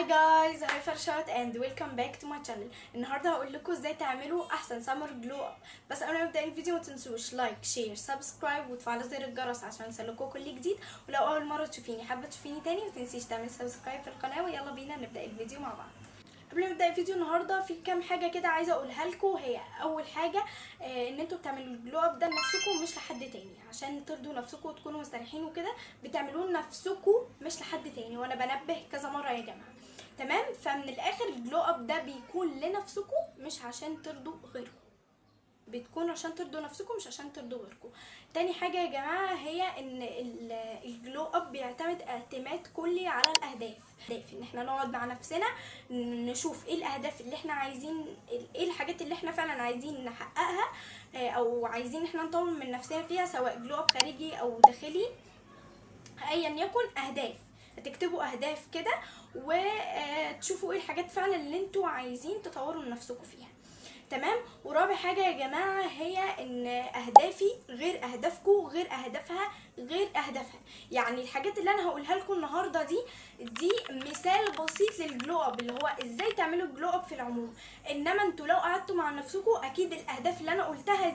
جايز، هاي فرشات اند ويلكم باك تو ماي channel. النهارده هقول لكم ازاي تعملوا احسن سمر جلو اب. بس قبل ما نبدا الفيديو ما تنسوش لايك شير سبسكرايب وتفعلوا زر الجرس عشان يوصلكوا كل جديد. ولو اول مره تشوفيني حابه تشوفيني تاني ما تنسيش تعمل سبسكرايب في القناه. ويلا بينا نبدا الفيديو مع بعض. قبل ما نبدا الفيديو النهارده في كام حاجه كده عايزه اقولها لكم. هي اول حاجه ان انتوا بتعملوا الجلو اب ده لنفسكم مش لحد تاني، عشان ترضوا نفسكم وتكونوا مستريحين وكده. بتعملوه لنفسكم مش لحد تاني، وانا بنبه كذا مره يا جماعه. تمام؟ فمن الاخر الجلو اب ده بيكون لنفسكم مش عشان ترضوا غيركم، بتكون عشان ترضوا نفسكم مش عشان ترضوا غيركم. تاني حاجة يا جماعة هي ان الجلو اب بيعتمد اعتماد كلي على الاهداف. ان احنا نقعد مع نفسنا نشوف ايه الاهداف اللي احنا عايزين، ايه الحاجات اللي احنا فعلا عايزين نحققها او عايزين احنا نطور من نفسنا فيها، سواء جلو اب خارجي او داخلي ايا يكن. اهداف، هتكتبوا اهداف كده وتشوفوا ايه الحاجات فعلا اللي انتوا عايزين تطوروا من نفسكم فيها. تمام؟ ورابع حاجه يا جماعه هي ان اهدافي غير اهدافكم، غير اهدافها غير اهدافها. يعني الحاجات اللي انا هقولها لكم النهارده دي مثال بسيط للجلو اب، اللي هو ازاي تعملوا الجلو اب في العموم. انما انتوا لو قعدتوا مع نفسكم اكيد الاهداف اللي انا قلتها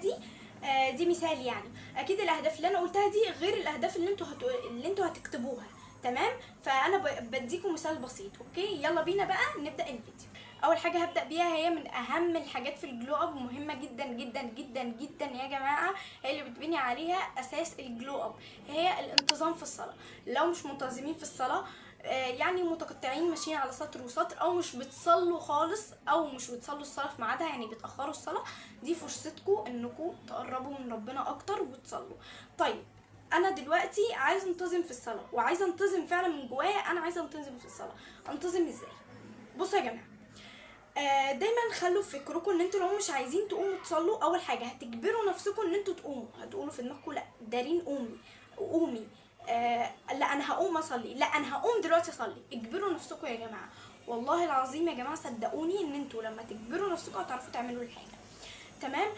دي مثال. يعني اكيد الاهداف اللي انا قلتها دي غير الاهداف اللي انتوا هتكتبوها. تمام؟ فانا بديكم مثال بسيط. اوكي، يلا بينا بقى نبدا الفيديو. اول حاجه هبدا بيها هي من اهم الحاجات في الجلو اب، مهمه جدا جدا جدا جدا يا جماعه، هي اللي بتبني عليها اساس الجلو اب، هي الانتظام في الصلاه. لو مش منتظمين في الصلاه، يعني متقطعين ماشيين على سطر وسطر، او مش بتصلوا خالص، او مش بتصلوا الصلاه في ميعادها، يعني بتاخروا الصلاه، دي فرصتكم انكم تقربوا من ربنا اكتر وتصلوا. طيب انا دلوقتي عايزه انتظم في الصلاه، وعايزه انتظم فعلا من جوايا، انا عايزه انتظم في الصلاه. انتظم ازاي؟ بصوا يا جماعه، دايما خلوا في فكركم ان انتوا لو مش عايزين تقوموا تصلوا، اول حاجه هتجبروا نفسكم ان انتوا تقوموا. هتقولوا في دماغكم لا دارين قومي، لا انا هقوم اصلي، لا انا هقوم دلوقتي اصلي. اجبروا نفسكم يا جماعه، والله العظيم يا جماعه صدقوني ان انتوا لما تجبروا نفسكم هتعرفوا تعملوا الحاجه. تمام؟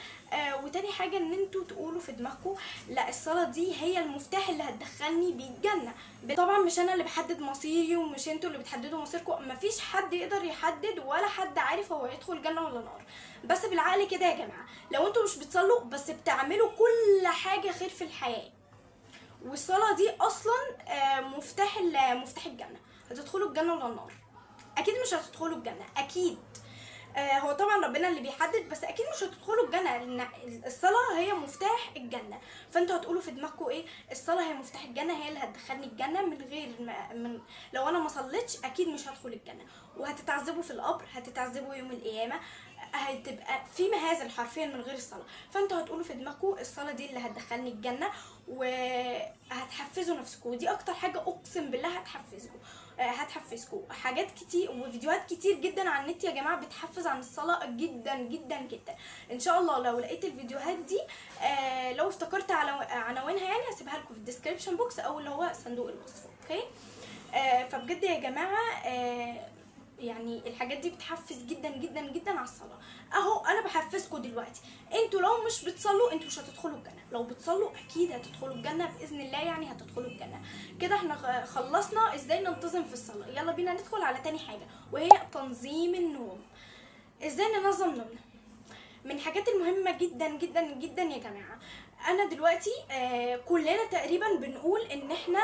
وتاني حاجه ان انتوا تقولوا في دماغكم لا الصلاه دي هي المفتاح اللي هتدخلني بيه الجنه. طبعا مش انا اللي بحدد مصيري، ومش انتوا اللي بتحددوا مصيركم، مفيش حد يقدر يحدد، ولا حد عارف هو يدخل جنه ولا نار. بس بالعقل كده يا جماعه، لو انتوا مش بتصلوا بس بتعملوا كل حاجه خير في الحياه، والصلاه دي اصلا مفتاح الجنه، هتدخلوا الجنه ولا النار؟ اكيد مش هتدخلوا الجنه، اكيد. هو طبعا ربنا اللي بيحدد، بس اكيد مش هتدخلوا الجنه، لان الصلاه هي مفتاح الجنه. فانتوا هتقولوا في دماغكم ايه؟ الصلاه هي مفتاح الجنه، هي اللي هتدخلني الجنه. من غير لو انا ما صليتش اكيد مش هدخل الجنه، وهتتعذبوا في القبر، هتتعذبوا يوم القيامه، هتبقى في مهازل حرفيا من غير الصلاه. فانتوا هتقولوا في دماغكم الصلاه دي اللي هتدخلني الجنه، وهتحفزوا نفسكم. ودي اكتر حاجه اقسم بالله هتحفزكم. حاجات كتير وفيديوهات كتير جدا على النت يا جماعه بتحفز عن الصلاه جدا جدا جدا. ان شاء الله لو لقيت الفيديوهات دي، لو افتكرت عناوينها يعني هسيبها لكم في الديسكريبشن بوكس، او اللي هو صندوق الوصف. اوكي؟ فبجد يا جماعه، يعني الحاجات دي بتحفز جدا جدا جدا على الصلاه. اهو انا بحفزكم دلوقتي، انتوا لو مش بتصلوا انتوا مش هتدخلوا الجنه، لو بتصلوا اكيد هتدخلوا الجنه باذن الله، يعني هتدخلوا الجنه. كده احنا خلصنا ازاي ننتظم في الصلاه. يلا بينا ندخل على تاني حاجه، وهي تنظيم النوم. ازاي ننظم نومنا؟ من الحاجات المهمه جدا جدا جدا يا جماعه. انا دلوقتي كلنا تقريبا بنقول ان احنا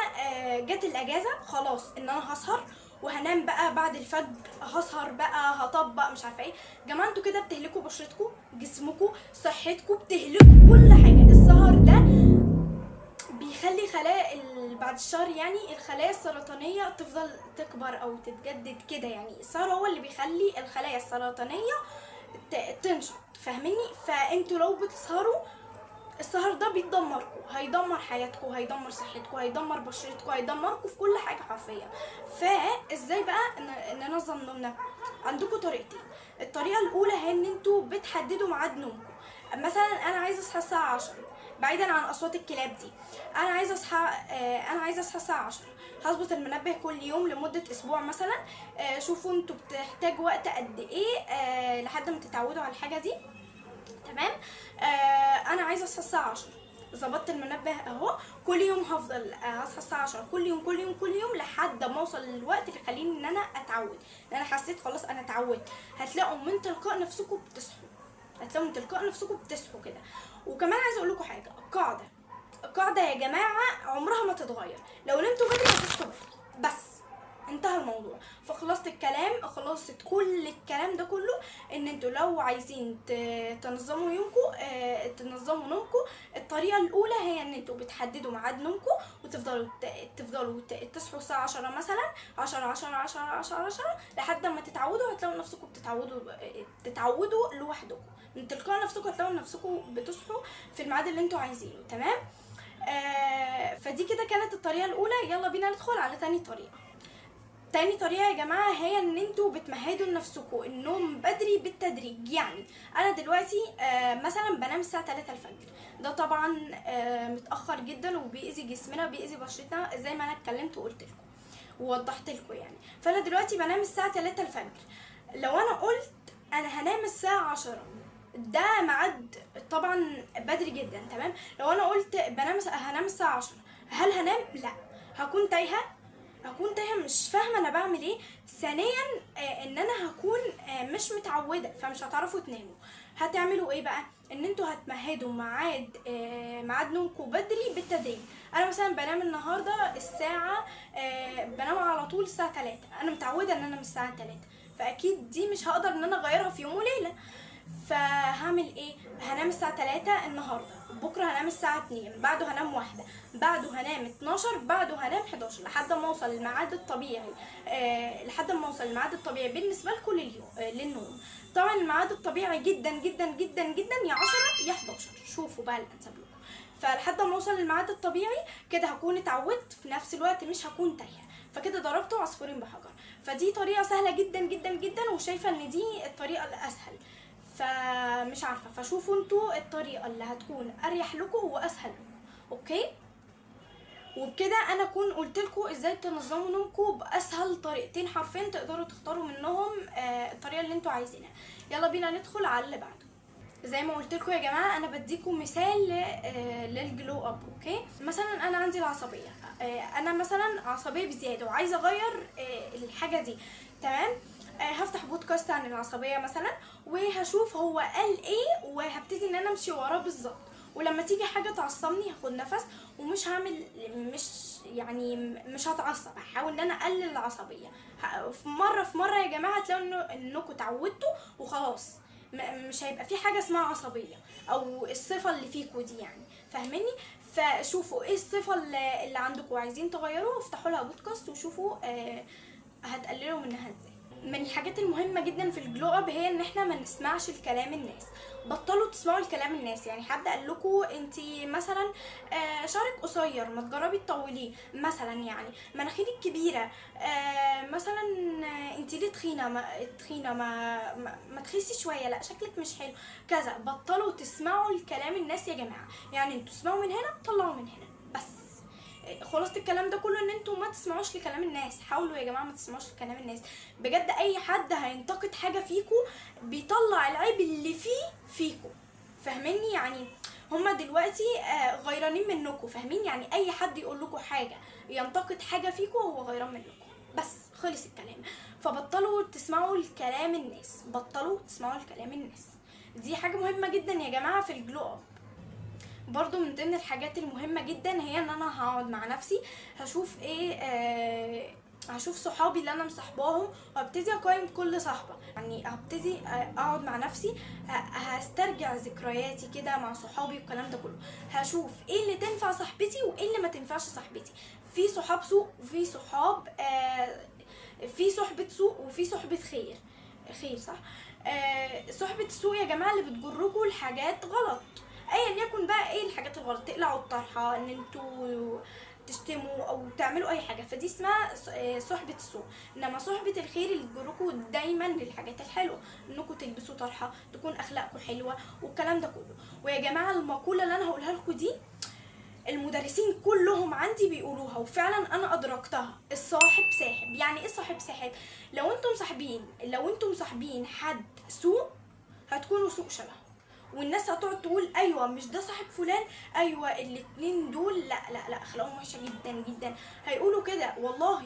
جت الاجازه خلاص، ان انا هسهر وهنام بقى بعد الفجر، هسهر بقى هطبق مش عارفه ايه. جماعه انتوا كده بتهلكوا بشرتكم، جسمكم، صحتكم، بتهلكوا كل حاجه. السهر ده بيخلي خلايا بعد الشهر يعني الخلايا السرطانيه تفضل تكبر او تتجدد كده. يعني السهر هو اللي بيخلي الخلايا السرطانيه تنشط، فاهميني؟ فانتوا لو بتسهروا السهر ده بيدمركم، هيدمر حياتكم، هيدمر صحتكم، هيدمر بشرتكم، هيدمركم في كل حاجه حرفيا. فازاي بقى ننظم نومنا؟ عندكم طريقتين. الطريقه الاولى هي ان انتوا بتحددوا ميعاد نومكم. مثلا انا عايزه اصحى الساعه 10، بعيدا عن اصوات الكلاب دي، انا عايزه اصحى الساعه 10. هظبط المنبه كل يوم لمده اسبوع مثلا. شوفوا انتوا بتحتاجوا وقت قد ايه لحد ما تتعودوا على الحاجه دي. تمام؟ انا عايزه اصحى الساعه 10. ظبطت المنبه اهو، كل يوم هفضل اصحى الساعه 10 كل يوم كل يوم كل يوم لحد ما اوصل للوقت اللي يخليني ان انا اتعود، ان انا حسيت خلاص انا اتعودت. هتلاقوا من تلقاء نفسكم بتصحوا، هتلاقوا من تلقاء نفسكم بتصحوا كده. وكمان عايزه اقول لكم حاجه، القاعده يا جماعه عمرها ما تتغير، لو نمتوا بدري هتصحوا بدري بس، انتهى الموضوع. فخلاصة الكلام، خلاصة كل الكلام ده كله، ان انتوا لو عايزين تنظموا يومكم، تنظموا نومكم، الطريقة الاولى هي ان انتوا بتحددوا ميعاد نومكم، وتفضلوا تصحوا الساعة 10 مثلا، 10 لحد ما تتعودوا. هتلاقوا نفسكم تتعودوا لوحدكم من تلقاء نفسكم، هتلاقوا نفسكم بتصحوا في الميعاد اللي انتوا عايزينه. تمام. فدي كده كانت الطريقة الاولى. يلا بينا ندخل على تاني طريقة يا جماعة، هي ان انتوا بتمهدوا لنفسكم النوم بدري بالتدريج. يعني انا دلوقتي مثلا بنام الساعة 3 الفجر، ده طبعا متأخر جدا وبيأذي جسمنا وبيأذي بشرتنا زي ما انا اتكلمت وقلت لكم ووضحت لكم يعني. فانا دلوقتي بنام الساعة 3 الفجر، لو انا قلت انا هنام الساعة 10، ده ميعاد طبعا بدري جدا. تمام. لو انا قلت هنام الساعة 10، هل هنام؟ لا، هكون تايهه مش فاهمه انا بعمل ايه. ثانيا ان انا هكون مش متعوده، فمش هتعرفوا تناموا. هتعملوا ايه بقى؟ ان انتوا هتمهدوا ميعاد نومكم بدري بالتدريج. انا مثلا بنام النهارده الساعه بنام على طول الساعه 3، انا متعوده ان انا من الساعه 3، فاكيد دي مش هقدر ان انا اغيرها في يوم وليله. فهعمل ايه؟ هنام الساعه 3 النهارده، بكره هنام الساعه 2، بعده هنام 1، بعده هنام 12، بعده هنام 11، لحد ما اوصل للميعاد الطبيعي. بالنسبه لكم للنوم. طبعا الميعاد الطبيعي جدا جدا جدا جدا يا 10 يا 11، شوفوا بقى الانسب لكم. فلحد ما اوصل للميعاد الطبيعي كده هكون اتعودت، في نفس الوقت مش هكون تايهه، فكده ضربتوا عصفورين بحجر. فدي طريقه سهله جدا جدا جدا، وشايفه ان دي الطريقه الاسهل. فمش عارفه، فشوفوا انتوا الطريقه اللي هتكون اريح لكم واسهل لكم. اوكي. وبكده انا اكون قلت لكم ازاي تنظموا نومكم باسهل طريقتين حرفيا تقدروا تختاروا منهم الطريقه اللي انتوا عايزينها. يلا بينا ندخل على اللي بعده. زي ما قلت لكم يا جماعه، انا بديكم مثال للجلو اب. اوكي. مثلا انا عندي العصبيه، انا مثلا عصبيه بزياده وعايزه اغير الحاجه دي. تمام. هفتح بودكاست عن العصبيه مثلا، وهشوف هو قال ايه، وهبتدي ان انا امشي وراه بالظبط. ولما تيجي حاجه تعصبني هاخد نفس، ومش هعمل مش هتعصب، هحاول ان انا اقلل العصبيه. في مره يا جماعه هتلاقوا انكم اتعودتوا وخلاص، مش هيبقى في حاجه اسمها عصبيه او الصفه اللي فيكوا دي يعني. فاهميني؟ فشوفوا ايه الصفه اللي عندكم وعايزين تغيروها، وافتحوا لها بودكاست وشوفوا هتقللوا منها ازاي. من الحاجات المهمه جدا في الجلو اب هي ان احنا ما نسمعش الكلام الناس. بطلوا تسمعوا الكلام الناس. يعني حد قال لكم انتي مثلا شعرك قصير، ما تجربي تطوليه مثلا. يعني مناخيرك كبيره مثلا، انتي ليه تخينه، ما تخسي شويه، لا شكلك مش حلو كذا. بطلوا تسمعوا الكلام الناس يا جماعه. يعني انتوا تسمعوا من هنا طلعوا من هنا بس. خلاصة الكلام ده كله ان انتوا ما تسمعوش لكلام الناس. حاولوا يا جماعه ما تسمعوش لكلام الناس بجد. اي حد هينتقد حاجه فيكو بيطلع العيب اللي فيكو. فاهميني؟ يعني هما دلوقتي غيرانين منكم. فاهمين؟ يعني اي حد يقول لكم حاجه، ينتقد حاجه فيكو، هو غيران منكم بس. خلص الكلام. فبطلوا تسمعوا الكلام الناس، بطلوا تسمعوا الكلام الناس. دي حاجه مهمه جدا يا جماعه في الجلو اب. برضو من ضمن الحاجات المهمة جدا هي ان انا هقعد مع نفسي، هشوف ايه هشوف صحابي اللي انا مصاحباهم، وهبتدي اقيم كل صاحبة. يعني هبتدي اقعد مع نفسي، هسترجع ذكرياتي كده مع صحابي والكلام ده كله. هشوف ايه اللي تنفع صاحبتي وايه اللي ما تنفعش صاحبتي. في صحاب سوء وفي صحاب في صحبة سوء وفي صحبة خير صح. صحبة السوء يا جماعة اللي بتجركوا لحاجات غلط، ايا يكن بقى ايه الحاجات الغلط، تقلعوا الطرحه، ان انتوا تشتموا او تعملوا اي حاجه، فدي اسمها صحبه السوء. انما صحبه الخير اللي تجركوا دايما للحاجات الحلوه، انكم تلبسوا طرحه، تكون اخلاقكم حلوه والكلام ده كله. ويا جماعه المقوله اللي انا هقولها لكم دي المدرسين كلهم عندي بيقولوها، وفعلا انا ادركتها. الصاحب ساحب. يعني ايه الصاحب ساحب؟ لو انتم صاحبين حد سوء هتكونوا سوء شبه، والناس هتقعد تقول ايوه مش ده صاحب فلان، ايوه الاتنين دول لا لا لا اخلاقهم وحشه جدا جدا، هيقولوا كده والله.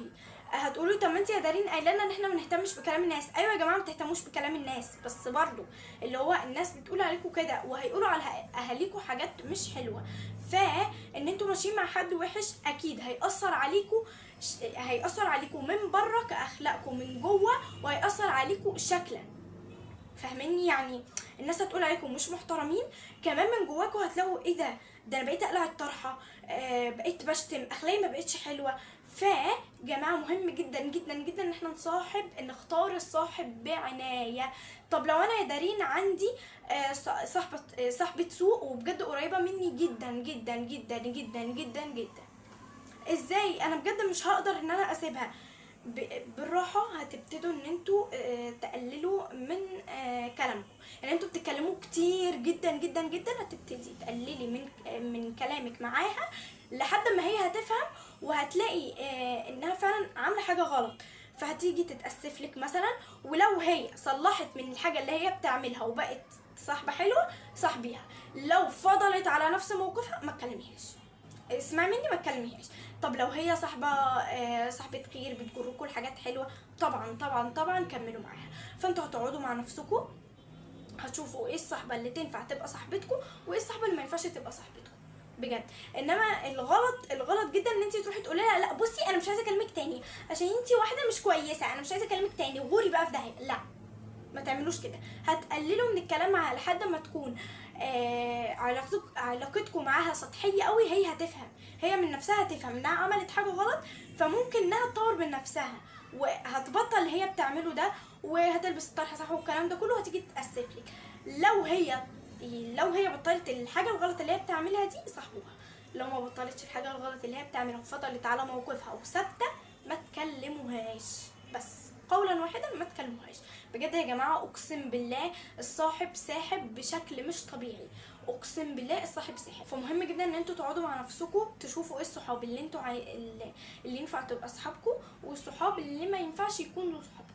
هتقولوا طب ما انت يا دارين قايله لنا ان احنا ما نهتمش بكلام الناس. ايوه يا جماعه ما تهتموش بكلام الناس، بس برضو اللي هو الناس بتقول عليكم كده وهيقولوا على اهاليكم حاجات مش حلوه، فان انتوا ماشيين مع حد وحش اكيد هيأثر عليكم، هيأثر عليكم من بره كأخلاقكم من جوه، وهيأثر عليكم شكلا. فاهميني؟ يعني الناس هتقول عليكم مش محترمين، كمان من جواكم هتلاقوا ايه ده انا بقيت اقلع الطرحه، بقيت بشتم، اخلاقي ما بقتش حلوه. جماعه مهم جدا جدا جدا ان احنا نختار الصاحب بعنايه. طب لو انا يا دارين عندي صاحبه سوق وبجد قريبه مني جدا جدا جدا جدا جدا جدا، ازاي؟ انا بجد مش هقدر ان انا اسيبها. بالراحه هتبتدوا ان انتوا تقللوا من كلامكم. يعني انتوا بتتكلموا كتير جدا جدا جدا، هتبتدي تقللي من كلامك معاها لحد ما هي هتفهم وهتلاقي انها فعلا عامله حاجه غلط، فهتيجي تتاسف لك مثلا. ولو هي صلحت من الحاجه اللي هي بتعملها وبقت صاحبه حلوه صاحبيها، لو فضلت على نفس موقفها ما تكلميهاش، اسمع مني ما تكلميهاش. طب لو هي صاحبه خير بتجركوا لحاجات حلوه، طبعا طبعا طبعا كملوا معاها. فانتوا هتقعدوا مع نفسكم هتشوفوا ايه الصحبه اللي تنفع تبقى صاحبتكم وايه الصحبه اللي ما ينفعش تبقى صاحبتكم بجد. انما الغلط جدا ان انت تروحي تقولي لها لا بصي انا مش عايزه اكلمك تاني عشان انت واحده مش كويسه، انا مش عايزه اكلمك تاني وغوري بقى في داهيه. لا، ما تعملوش كده. هتقللوا من الكلام معاها لحد ما تكون علاقتكم معاها سطحيه قوي. هي هتفهم، هي من نفسها هتفهم انها عملت حاجه غلط، فممكن انها تطور من نفسها وهتبطل اللي هي بتعمله ده، وهتلبس الطرحه صح والكلام ده كله، وهتيجي تتاسف لك. لو هي بطلت الحاجه الغلط اللي هي بتعملها دي صاحبوها. لو ما بطلتش الحاجه الغلط اللي هي بتعملها وفضلت على موقفها وثابته، ما تكلموهاش. بس قولا واحدا ما تكلموهاش. بجد يا جماعه اقسم بالله الصاحب ساحب بشكل مش طبيعي، اقسم بالله الصاحب ساحب. فمهم جدا ان انتوا تقعدوا مع نفسكم تشوفوا ايه الصحاب اللي انتوا اللي ينفع تبقى صحابكم والصحاب اللي ما ينفعش يكونوا صحابكم.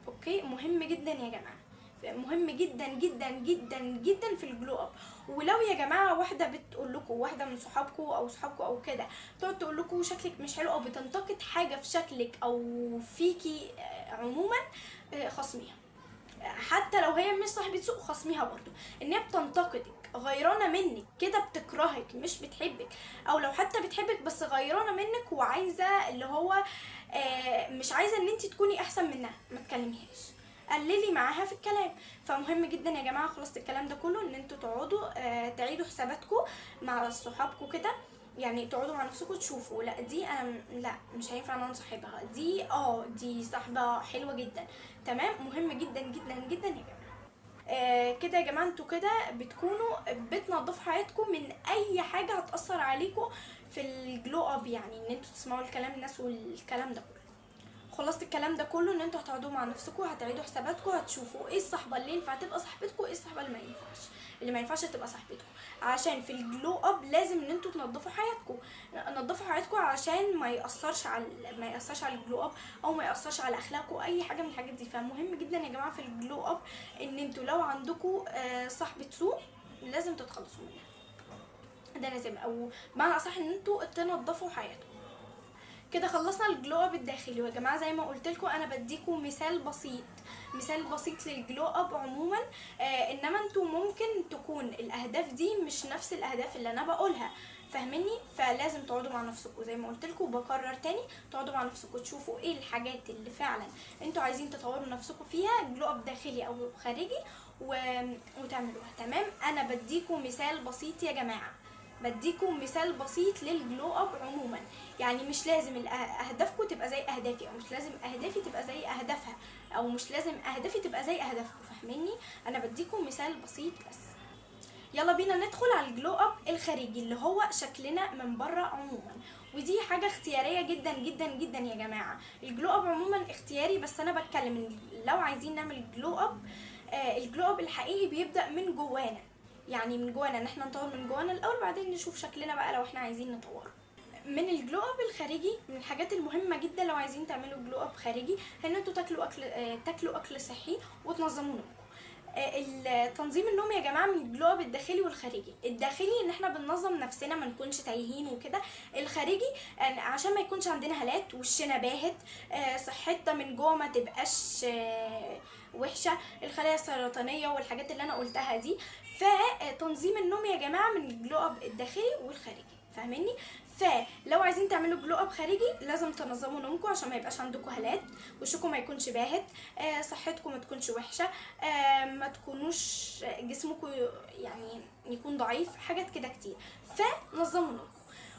اوكي، مهم جدا يا جماعه، مهم جدا جدا جدا جدا في الجلو اب. ولو يا جماعه واحده بتقول لكم، واحده من صحابكم او صحابكم او كده، تقعد تقول لكم شكلك مش حلو او بتنتقد حاجه في شكلك او فيكي عموما، خصميها. حتى لو هي مش صاحبه سوء خصميها برضو. ان هي بتنتقدك غيرانه منك كده، بتكرهك مش بتحبك، او لو حتى بتحبك بس غيرانه منك وعايزه اللي هو مش عايزه ان انت تكوني احسن منها، ما تكلميهاش، قللي معاها في الكلام. فمهم جدا يا جماعه خلاص الكلام ده كله ان انتوا تقعدوا تعيدوا حساباتكم مع صحابكم كده. يعني تقعدوا مع نفسكم تشوفوا لا دي انا لا مش هينفع ان انا اصاحبها، دي صاحبه حلوه جدا. تمام، مهم جدا جدا جدا يا جماعه. كده يا جماعه انتوا كده بتكونوا بتنظفوا حياتكم من اي حاجه هتاثر عليكم في الجلو اب، يعني ان انتوا تسمعوا الكلام الناس والكلام ده كله. خلاص الكلام ده كله ان انتوا هتقعدوا مع نفسكم هتعيدوا حساباتكم، هتشوفوا ايه الصحبه اللي ينفع تبقى صاحبتكم وايه الصحبه اللي ما ينفعش تبقى صاحبتكم. عشان في الجلو اب لازم ان انتوا تنظفوا حياتكم، نظفوا حياتكم عشان ما ياثرش على الجلو اب، او ما ياثرش على اخلاقكم اي حاجه من الحاجات دي. فمهم جدا يا جماعه في الجلو اب ان انتوا لو عندكم صاحبه سوء لازم تتخلصوا منها، ده لازم، او بمعنى اصح ان انتوا تنظفوا حياتكم. كده خلصنا الجلو اب الداخلي. ويا جماعه زي ما قلت لكم انا بديكم مثال بسيط للجلو اب عموما. انما انتوا ممكن تكون الاهداف دي مش نفس الاهداف اللي انا بقولها، فاهميني؟ فلازم تقعدوا مع نفسكم زي ما قلت لكم، وبكرر تاني تقعدوا مع نفسكم تشوفوا ايه الحاجات اللي فعلا انتوا عايزين تطوروا نفسكم فيها، جلو اب داخلي او خارجي، وتعملوها. تمام، انا بديكم مثال بسيط يا جماعه، بديكم مثال بسيط للجلو اب عموما. يعني مش لازم اهدافكم تبقى زي اهدافي، او مش لازم اهدافي تبقى زي اهدافها، او مش لازم اهدافي تبقى زي اهدافكم، فاهميني؟ انا بديكم مثال بسيط بس. يلا بينا ندخل على الجلو اب الخارجي اللي هو شكلنا من بره عموما. ودي حاجه اختياريه جدا جدا جدا يا جماعه. الجلو اب عموما اختياري، بس انا بتكلم ان لو عايزين نعمل جلو اب، الجلو اب الحقيقي بيبدا من جوانا. يعني من جوانا ان احنا نطور من جوانا الاول، بعدين نشوف شكلنا بقى لو احنا عايزين نطوره. من الجلو اب الخارجي، من الحاجات المهمه جدا لو عايزين تعملوا جلو اب خارجي، ان انتوا تاكلوا اكل صحي وتنظموا نومكم. تنظيم النوم يا جماعه من الجلو اب الداخلي والخارجي. الداخلي ان احنا بننظم نفسنا ما نكونش تايهين وكده. الخارجي عشان ما يكونش عندنا هالات، وشنا باهت، صحتنا من جوه ما تبقاش وحشه، الخلايا السرطانيه والحاجات اللي انا قلتها دي. فتنظيم النوم يا جماعه من الجلو اب الداخلي والخارجي، فاهميني؟ فلو عايزين تعملوا جلو اب خارجي لازم تنظموا نومكم عشان ما يبقاش عندكم هالات، وشكم ما يكونش باهت، صحتكم ما تكونش وحشه، ما تكونوش جسمكم يعني يكون ضعيف، حاجات كده كتير. فنظموا نومكم.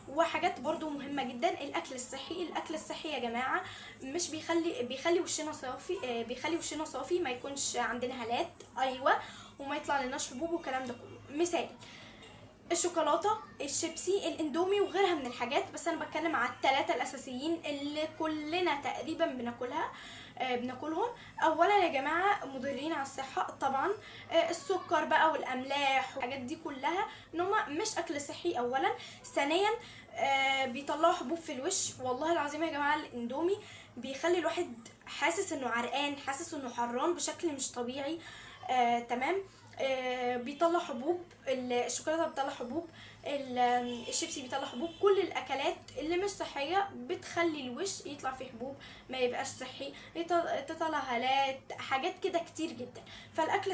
وحاجات برضو مهمة جدا، الأكل الصحي. الأكل الصحي يا جماعة مش بيخلي وشنا صافي، بيخلي وشنا صافي، ما يكونش عندنا هالات، أيوة، وما يطلع لناش حبوب والكلام ده كله. مثال: الشوكولاته، الشيبسي، الاندومي وغيرها من الحاجات، بس انا بتكلم على الثلاثه الاساسيين اللي كلنا تقريبا بناكلهم. اولا يا جماعه مضرين على الصحه طبعا، السكر بقى والاملاح والحاجات دي كلها، ان هما مش اكل صحي اولا. ثانيا بيطلعوا حبوب في الوش. والله العظيم يا جماعه الاندومي بيخلي الواحد حاسس انه عرقان، حاسس انه حران بشكل مش طبيعي. تمام. بيطلع حبوب، الشوكولاته بتطلع حبوب، الشيبسي بيطلع حبوب. كل الاكلات اللي مش صحيه بتخلي الوش يطلع فيه حبوب، ما يبقاش صحي، تطلع هالات، حاجات كده كتير جدا. فالاكل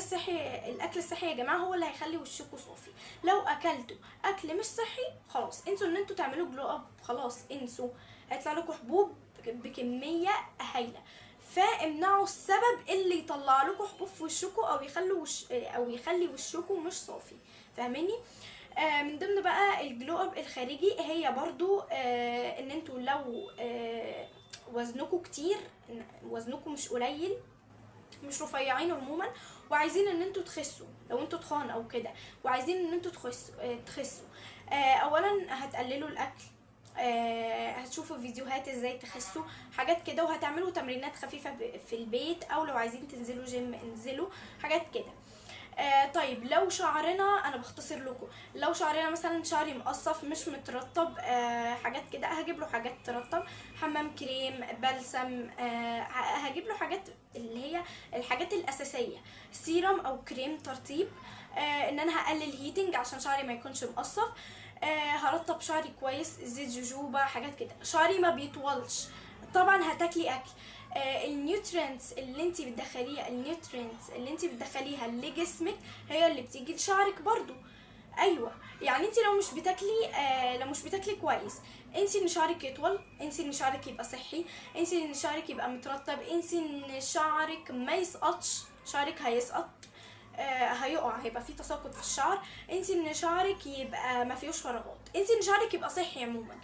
الصحي يا جماعه هو اللي هيخلي وشكوا صافي. لو اكلتوا اكل مش صحي خلاص انسوا ان انتوا تعملوا جلو اب، خلاص انسوا، هيطلع لكم حبوب بكميه هايله. فامنعوا السبب اللي يطلع لكم حبوب في وشكم او يخلي وشكم مش صافي، فاهميني؟ من ضمن بقى الجلو اب الخارجي هي برضو ان انتوا لو وزنكم كتير، وزنكم مش قليل، مش رفيعين عموما، وعايزين ان انتوا تخسوا، لو انتوا تخان او كده وعايزين ان انتوا تخسوا، اولا هتقللوا الاكل، هتشوفوا فيديوهات ازاي تخسوا، حاجات كده، وهتعملوا تمرينات خفيفة في البيت، او لو عايزين تنزلوا جيم انزلوا، حاجات كده. طيب لو شعرنا، انا بختصر لكم، لو شعرنا مثلا شعري مقصف مش مترطب، حاجات كده، هجيب له حاجات ترطب، حمام كريم، بلسم، هجيب له حاجات اللي هي الحاجات الاساسيه، سيرم او كريم ترطيب، ان انا هقلل هيتنج عشان شعري ما يكونش مقصف، هرطب شعري كويس، زيت جوجوبا، حاجات كده. شعري ما بيطولش، طبعا هتاكلي اكل، النيوترينتس اللي انت بتدخليها لجسمك هي اللي بتيجي لشعرك برضو. ايوه، يعني انت لو مش بتاكلي كويس، انسي ان شعرك يطول، انسي ان شعرك يبقى صحي، انسي ان شعرك يبقى مترطب، انسي ان شعرك ما يسقطش، شعرك هيسقط، هيقع، هيبقى فيه تساقط في الشعر، انسي ان شعرك يبقى ما فيهوش فراغات، انسي ان شعرك يبقى صحي عموما.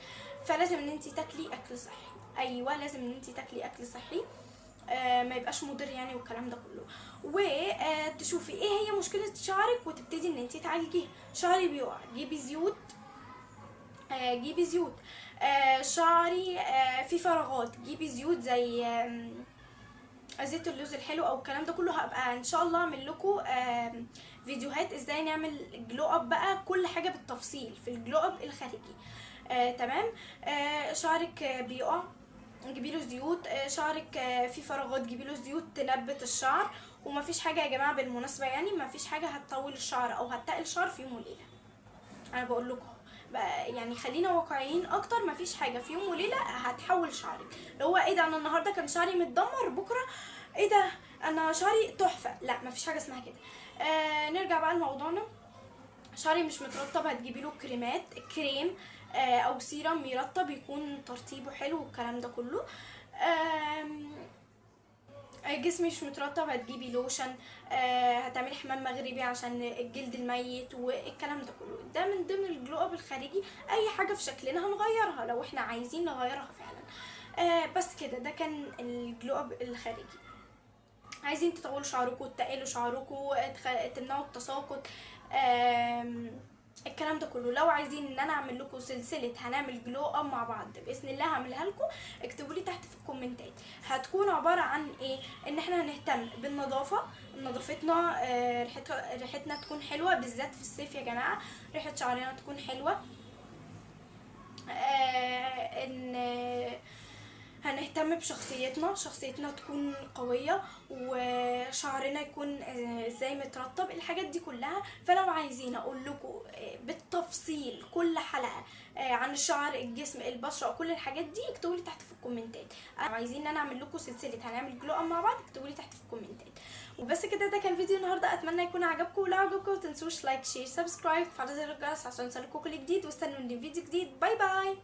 فلازم ان انت تاكلي اكل صحي، ايوه لازم ان انت تاكلي اكل صحي، ما يبقاش مضر يعني والكلام ده كله. وتشوفي ايه هي مشكله شعرك وتبتدي ان انت تعالجيها. شعري بيقع، جيبي زيوت، شعري في فراغات، جيبي زيوت زي زيت اللوز الحلو او الكلام ده كله. هبقى ان شاء الله اعمل لكم فيديوهات ازاي نعمل جلو اب بقى، كل حاجه بالتفصيل في الجلو اب الخارجي. تمام. شعرك بيقع، جيبيله زيوت، شعرك فيه فراغات، جيبيله زيوت تنبت الشعر. ومفيش حاجه يا جماعه بالمناسبه، يعني مفيش حاجه هتطول الشعر او هتقل الشعر في يوم وليله، انا بقول لكم يعني خلينا واقعيين اكتر، مفيش حاجه في يوم وليله هتحول شعرك. لو هو ايه ده، انا النهارده كان شعري متدمر، بكره ايه ده انا شعري تحفه، لا مفيش حاجه اسمها كده. نرجع بقى لموضوعنا. شعري مش مترطب، هتجيبي له كريم او سيرم يرطب، يكون ترطيبه حلو والكلام ده كله. جسمي مش مترطب، هتجيبي لوشن، هتعملي حمام مغربي عشان الجلد الميت والكلام ده كله. ده من ضمن الجلو اب الخارجي. اي حاجه في شكلنا هنغيرها لو احنا عايزين نغيرها فعلا. بس كده، ده كان الجلو اب الخارجي. عايزين تطولوا شعركم، تقلوا شعركم، تمنعوا التساقط، الكلام ده كله. لو عايزين ان انا اعمل لكم سلسله هنعمل جلو اب مع بعض باذن الله هعملها لكم، اكتبوا لي تحت في الكومنتات. هتكون عباره عن ايه؟ ان احنا هنهتم بالنظافه، نظافتنا، ريحتنا تكون حلوه، بالذات في الصيف يا جماعه ريحه شعرنا تكون حلوه. ان هنهتم بشخصيتنا، شخصيتنا تكون قوية، وشعرنا يكون ازاي مترطب، الحاجات دي كلها. فلو عايزين اقول لكم بالتفصيل كل حلقة عن الشعر، الجسم، البشرة، وكل الحاجات دي، اكتبوا لي تحت في الكومنتات. عايزين ان انا اعمل لكم سلسلة هنعمل جلو اب مع بعض، اكتبوا لي تحت في الكومنتات. وبس كده، ده كان فيديو النهارده، اتمنى يكون عجبكم. ولو عجبكم متنسوش لايك شير سبسكرايب، تفعلوا زر الجرس عشان يوصلكوا كل جديد، واستنوني فيديو جديد. باي باي.